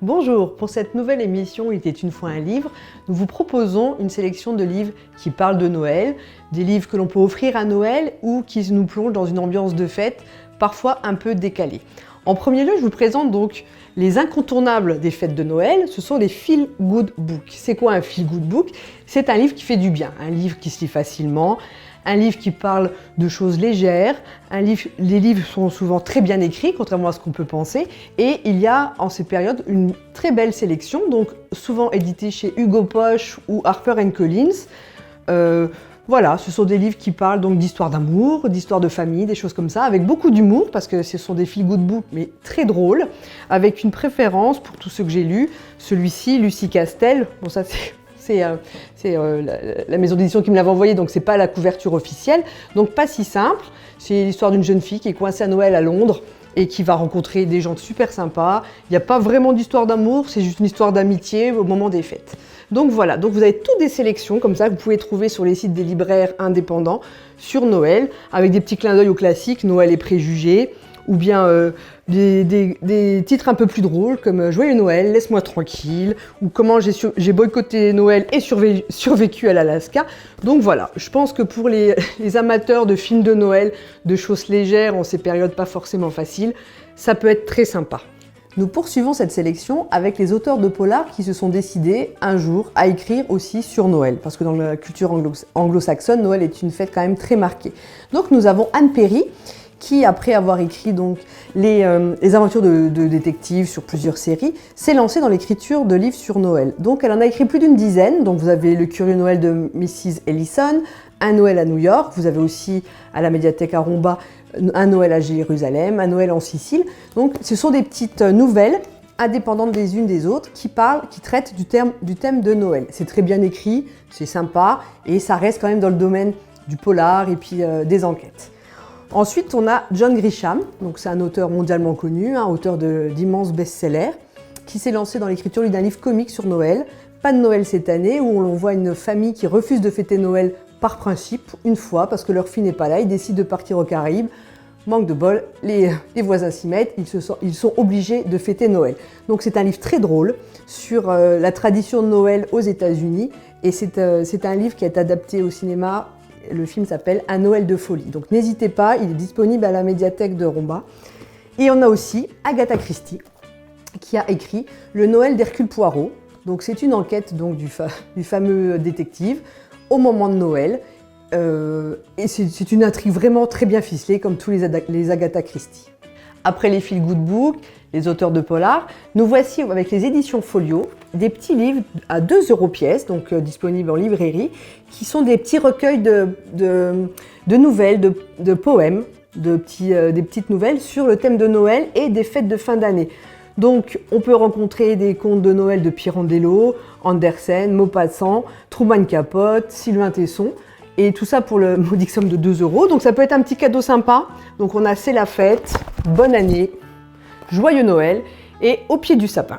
Bonjour, pour cette nouvelle émission Il était une fois un livre, nous vous proposons une sélection de livres qui parlent de Noël, des livres que l'on peut offrir à Noël ou qui nous plongent dans une ambiance de fête, parfois un peu décalée. En premier lieu, je vous présente donc les incontournables des fêtes de Noël, ce sont les Feel Good Book. C'est quoi un Feel Good Book? C'est un livre qui fait du bien, un livre qui se lit facilement, un livre qui parle de choses légères, les livres sont souvent très bien écrits, contrairement à ce qu'on peut penser, et il y a en ces périodes une très belle sélection, donc souvent édités chez Hugo Poche ou Harper & Collins. Voilà, ce sont des livres qui parlent donc d'histoire d'amour, d'histoire de famille, des choses comme ça, avec beaucoup d'humour, parce que ce sont des feel-good books, mais très drôles, avec une préférence pour tous ceux que j'ai lus. Celui-ci, Lucie Castel, bon ça c'est la maison d'édition qui me l'avait envoyé, donc c'est pas la couverture officielle, donc pas si simple. C'est l'histoire d'une jeune fille qui est coincée à Noël à Londres et qui va rencontrer des gens super sympas. Il n'y a pas vraiment d'histoire d'amour, c'est juste une histoire d'amitié au moment des fêtes. Donc voilà, donc vous avez toutes des sélections comme ça que vous pouvez trouver sur les sites des libraires indépendants sur Noël, avec des petits clins d'œil aux classiques, Noël et préjugés, ou bien des titres un peu plus drôles comme Joyeux Noël, Laisse-moi tranquille, ou Comment j'ai boycotté Noël et survécu à l'Alaska. Donc voilà, je pense que pour les amateurs de films de Noël, de choses légères en ces périodes pas forcément faciles, ça peut être très sympa. Nous poursuivons cette sélection avec les auteurs de polar qui se sont décidés un jour à écrire aussi sur Noël, parce que dans la culture anglo-saxonne, Noël est une fête quand même très marquée. Donc nous avons Anne Perry, qui, après avoir écrit donc, les aventures de détectives sur plusieurs séries, s'est lancée dans l'écriture de livres sur Noël. Donc elle en a écrit plus d'une dizaine, donc vous avez Le Curieux Noël de Mrs. Ellison, Un Noël à New York, vous avez aussi à la médiathèque à Romba Un Noël à Jérusalem, Un Noël en Sicile. Donc ce sont des petites nouvelles indépendantes des unes des autres qui traitent du thème de Noël. C'est très bien écrit, c'est sympa et ça reste quand même dans le domaine du polar et puis des enquêtes. Ensuite, on a John Grisham, donc c'est un auteur mondialement connu, auteur d'immenses best-sellers, qui s'est lancé dans l'écriture d'un livre comique sur Noël, Pas de Noël cette année, où on voit une famille qui refuse de fêter Noël par principe, une fois, parce que leur fille n'est pas là, ils décident de partir aux Caraïbes. Manque de bol, les voisins s'y mettent, ils sont obligés de fêter Noël. Donc c'est un livre très drôle sur la tradition de Noël aux États-Unis, et c'est un livre qui est adapté au cinéma. Le film s'appelle Un Noël de folie. Donc n'hésitez pas, il est disponible à la médiathèque de Romba. Et on a aussi Agatha Christie qui a écrit Le Noël d'Hercule Poirot. Donc c'est une enquête donc, du fameux détective au moment de Noël. Et c'est une intrigue vraiment très bien ficelée comme tous les Agatha Christie. Après les Feel Good Book, les auteurs de polar, nous voici avec les éditions Folio, des petits livres à 2 € pièce, donc disponibles en librairie, qui sont des petits recueils de nouvelles, de poèmes, des petites nouvelles sur le thème de Noël et des fêtes de fin d'année. Donc on peut rencontrer des contes de Noël de Pirandello, Andersen, Maupassant, Truman Capote, Sylvain Tesson. Et tout ça pour le modique somme de 2 €. Donc ça peut être un petit cadeau sympa. Donc on a C'est la fête, Bonne année, Joyeux Noël et Au pied du sapin.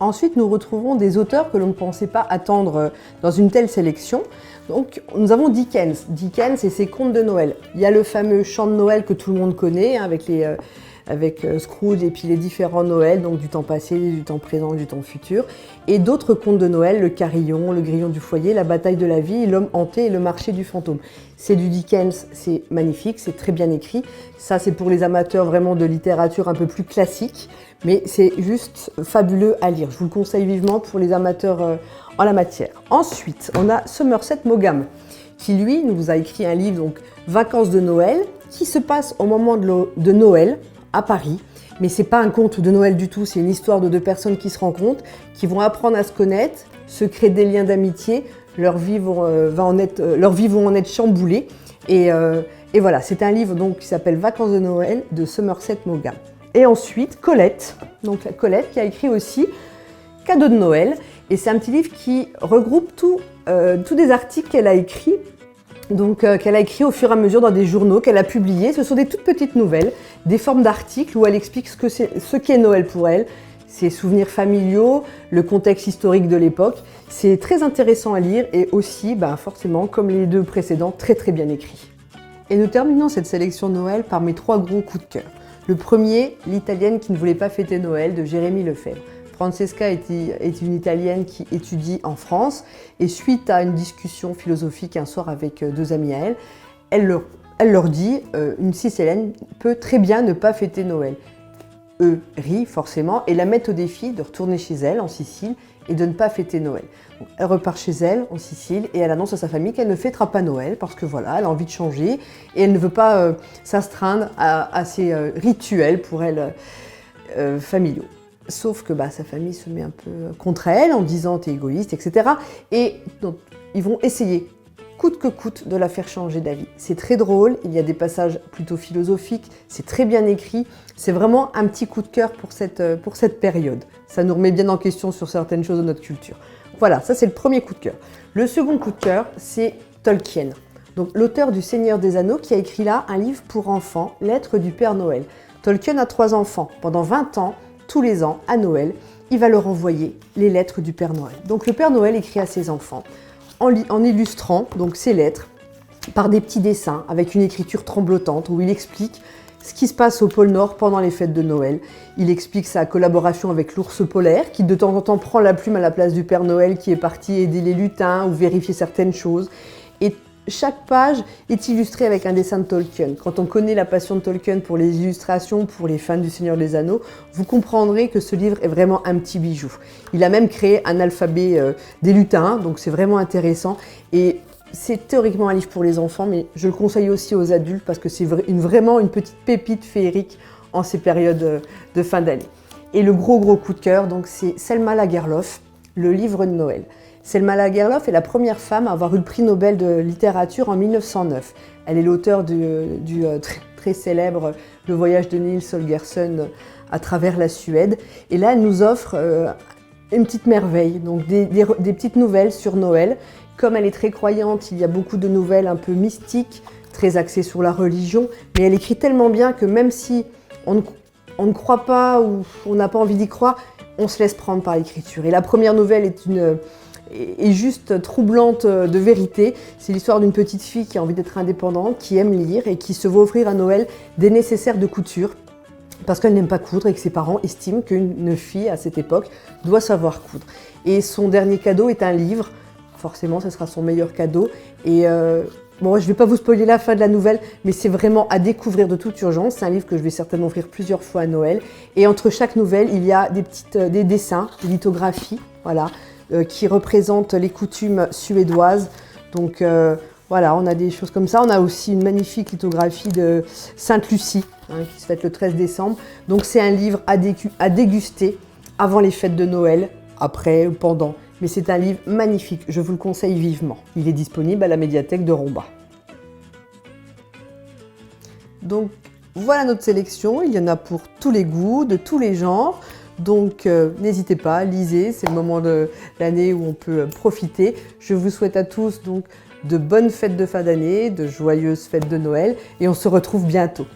Ensuite, nous retrouvons des auteurs que l'on ne pensait pas attendre dans une telle sélection. Donc nous avons Dickens. Dickens et ses contes de Noël. Il y a le fameux chant de Noël que tout le monde connaît, avec Scrooge et puis les différents Noëls, donc du temps passé, du temps présent, du temps futur, et d'autres contes de Noël, le carillon, le grillon du foyer, la bataille de la vie, l'homme hanté et le marché du fantôme. C'est du Dickens, c'est magnifique, c'est très bien écrit. Ça, c'est pour les amateurs vraiment de littérature un peu plus classique, mais c'est juste fabuleux à lire. Je vous le conseille vivement pour les amateurs en la matière. Ensuite, on a Somerset Maugham, qui lui nous a écrit un livre, donc Vacances de Noël, qui se passe au moment de Noël, à Paris, mais c'est pas un conte de Noël du tout, c'est une histoire de 2 personnes qui se rencontrent, qui vont apprendre à se connaître, se créer des liens d'amitié, leurs vies vont en être chamboulées, et voilà, c'est un livre donc, qui s'appelle Vacances de Noël de Somerset Maugham. Et ensuite, Colette, donc Colette qui a écrit aussi Cadeaux de Noël, et c'est un petit livre qui regroupe tous des articles qu'elle a écrits, qu'elle a écrit au fur et à mesure dans des journaux qu'elle a publiés. Ce sont des toutes petites nouvelles, des formes d'articles où elle explique ce qu'est Noël pour elle, ses souvenirs familiaux, le contexte historique de l'époque. C'est très intéressant à lire et aussi, forcément, comme les 2 précédents, très très bien écrit. Et nous terminons cette sélection de Noël par mes 3 gros coups de cœur. Le premier, L'Italienne qui ne voulait pas fêter Noël de Jérémie Lefebvre. Francesca est une Italienne qui étudie en France et suite à une discussion philosophique un soir avec deux amis à elle leur dit une Sicilienne peut très bien ne pas fêter Noël. Eux rient forcément et la mettent au défi de retourner chez elle en Sicile et de ne pas fêter Noël. Donc, elle repart chez elle en Sicile et elle annonce à sa famille qu'elle ne fêtera pas Noël parce que voilà, elle a envie de changer et elle ne veut pas s'astreindre à ces rituels pour elle familiaux. Sauf que sa famille se met un peu contre elle en disant t'es égoïste, etc. Et donc, ils vont essayer coûte que coûte de la faire changer d'avis. C'est très drôle, il y a des passages plutôt philosophiques, c'est très bien écrit, c'est vraiment un petit coup de cœur pour cette période. Ça nous remet bien en question sur certaines choses de notre culture. Voilà, ça c'est le premier coup de cœur. Le second coup de cœur, c'est Tolkien. Donc l'auteur du Seigneur des Anneaux qui a écrit là un livre pour enfants, Lettres du Père Noël. Tolkien a 3 enfants. Pendant 20 ans, tous les ans, à Noël, il va leur envoyer les lettres du Père Noël. Donc le Père Noël écrit à ses enfants en illustrant donc ces lettres par des petits dessins avec une écriture tremblotante où il explique ce qui se passe au pôle Nord pendant les fêtes de Noël. Il explique sa collaboration avec l'ours polaire qui de temps en temps prend la plume à la place du Père Noël qui est parti aider les lutins ou vérifier certaines choses. Et chaque page est illustrée avec un dessin de Tolkien. Quand on connaît la passion de Tolkien pour les illustrations, pour les fans du Seigneur des Anneaux, vous comprendrez que ce livre est vraiment un petit bijou. Il a même créé un alphabet des lutins, donc c'est vraiment intéressant. Et c'est théoriquement un livre pour les enfants, mais je le conseille aussi aux adultes parce que c'est vraiment une petite pépite féerique en ces périodes de fin d'année. Et le gros coup de cœur, donc c'est Selma Lagerlöf, le livre de Noël. Selma Lagerlöf est la première femme à avoir eu le prix Nobel de littérature en 1909. Elle est l'auteure du très célèbre Le voyage de Nils Holgersson à travers la Suède. Et là, elle nous offre une petite merveille, donc des petites nouvelles sur Noël. Comme elle est très croyante, il y a beaucoup de nouvelles un peu mystiques, très axées sur la religion, mais elle écrit tellement bien que même si on ne croit pas ou on n'a pas envie d'y croire, on se laisse prendre par l'écriture. Et la première nouvelle est juste troublante de vérité. C'est l'histoire d'une petite fille qui a envie d'être indépendante, qui aime lire et qui se veut offrir à Noël des nécessaires de couture parce qu'elle n'aime pas coudre et que ses parents estiment qu'une fille à cette époque doit savoir coudre. Et son dernier cadeau est un livre. Forcément, ce sera son meilleur cadeau. Et bon, je ne vais pas vous spoiler la fin de la nouvelle, mais c'est vraiment à découvrir de toute urgence. C'est un livre que je vais certainement offrir plusieurs fois à Noël. Et entre chaque nouvelle, il y a des dessins, des lithographies, voilà, qui représentent les coutumes suédoises. Donc voilà, on a des choses comme ça. On a aussi une magnifique lithographie de Sainte-Lucie, qui se fête le 13 décembre. Donc c'est un livre à déguster avant les fêtes de Noël, après, pendant. Mais c'est un livre magnifique, je vous le conseille vivement. Il est disponible à la médiathèque de Romba. Donc voilà notre sélection, il y en a pour tous les goûts, de tous les genres. Donc n'hésitez pas, lisez, c'est le moment de l'année où on peut profiter. Je vous souhaite à tous donc de bonnes fêtes de fin d'année, de joyeuses fêtes de Noël et on se retrouve bientôt.